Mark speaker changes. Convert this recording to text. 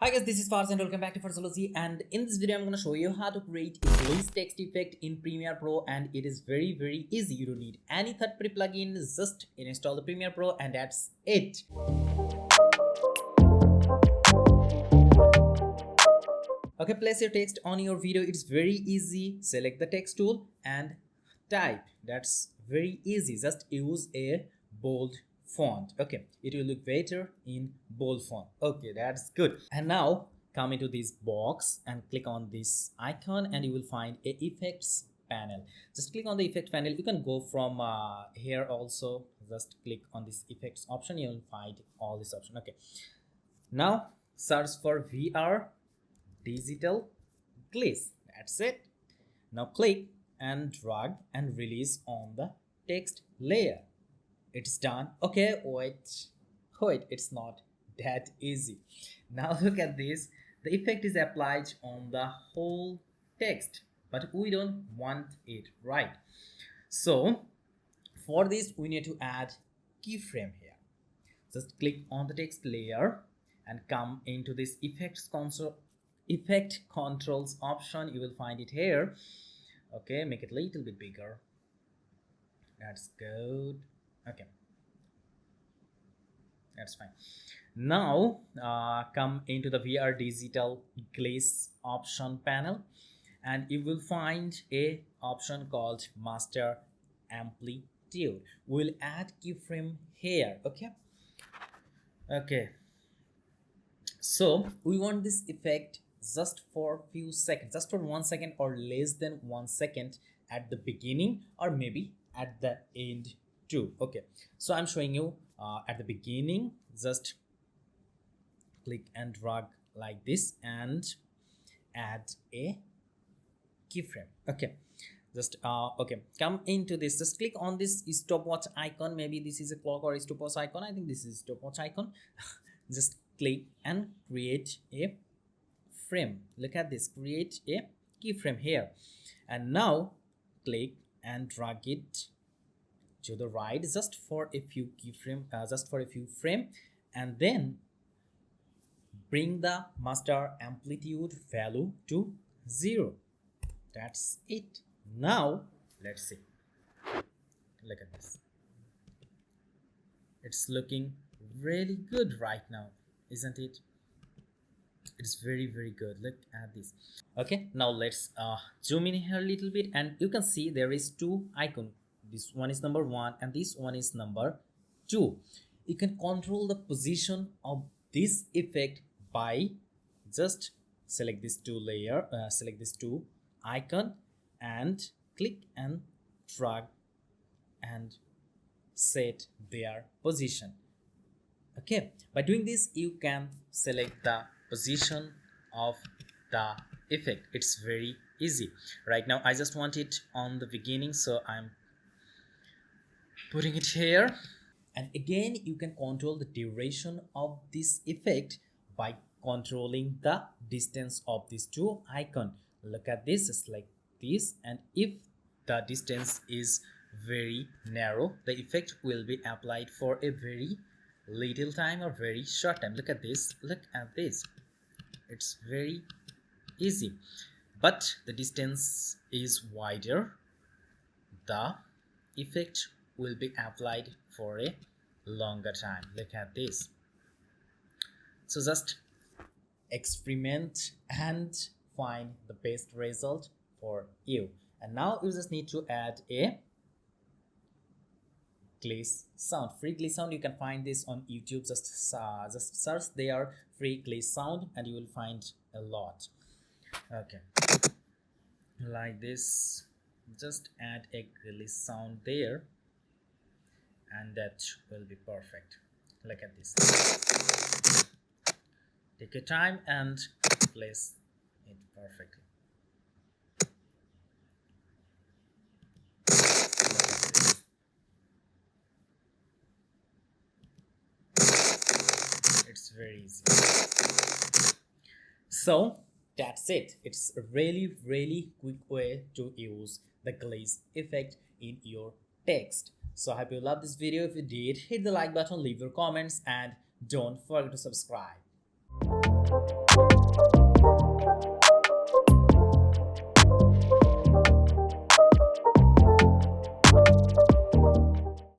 Speaker 1: Hi guys, this is Fars and welcome back to Farzology, and in this video I'm going to show you how to create a glitch text effect in Premiere Pro, and it is very easy. You don't need any third-party plugin, just install the Premiere Pro and that's it. Okay, place your text on your video. It's very easy. Select the text tool and type. That's very easy. Just use a bold font. Okay, it will look better in bold font. Okay, that's good. And now come into this box and click on this icon and you will find a effects panel. Just click on the effect panel. You can go from here also. Just click on this effects option. You will find all this option. Okay, now search for VR digital glitch. That's it. Now click and drag and release on the text layer. It's done. Okay, wait, it's not that easy. Now look at this. The effect is applied on the whole text, but we don't want it, right? So for this we need to add keyframe here. Just click on the text layer and come into this effect controls option. You will find it here. Okay, make it a little bit bigger. That's good. Okay, that's fine. Now come into the VR digital glitch option panel and you will find a option called master amplitude. We'll add keyframe here. Okay, so we want this effect just for few seconds, just for 1 second or less than 1 second at the beginning or maybe at the end too. Okay, so I'm showing you at the beginning. Just click and drag like this and add a keyframe. Okay, just okay, come into this. Just click on this stopwatch icon. Maybe this is a clock or a stopwatch icon. I think this is stopwatch icon. Just click and create a frame. Look at this, create a keyframe here, and now click and drag it to the right just for a few frame, and then bring the master amplitude value to 0. That's it. Now let's see. Look at this. It's looking really good right now, isn't it? It's very good. Look at this. Okay, now let's zoom in here a little bit and you can see there is two icons. This one is number 1 and this one is number 2. You can control the position of this effect by just select this two icon and click and drag and set their position. Okay, by doing this you can select the position of the effect. It's very easy. Right now I just want it on the beginning, so I'm putting it here. And again you can control the duration of this effect by controlling the distance of these two icons. Look at this, it's like this, and if the distance is very narrow, the effect will be applied for a very little time or very short time. Look at this, it's very easy. But the distance is wider, the effect will be applied for a longer time. Look at this. So just experiment and find the best result for you. And now you just need to add a glitch sound, free glitch sound. You can find this on YouTube. Just search there free glitch sound and you will find a lot. Okay, like this. Just add a glitch sound there and that will be perfect. Look at this. Take your time and place it perfectly. It's very easy. So that's it. It's a really quick way to use the glitch effect in your text. So I hope you loved this video. If you did, hit the like button, leave your comments, and don't forget to subscribe.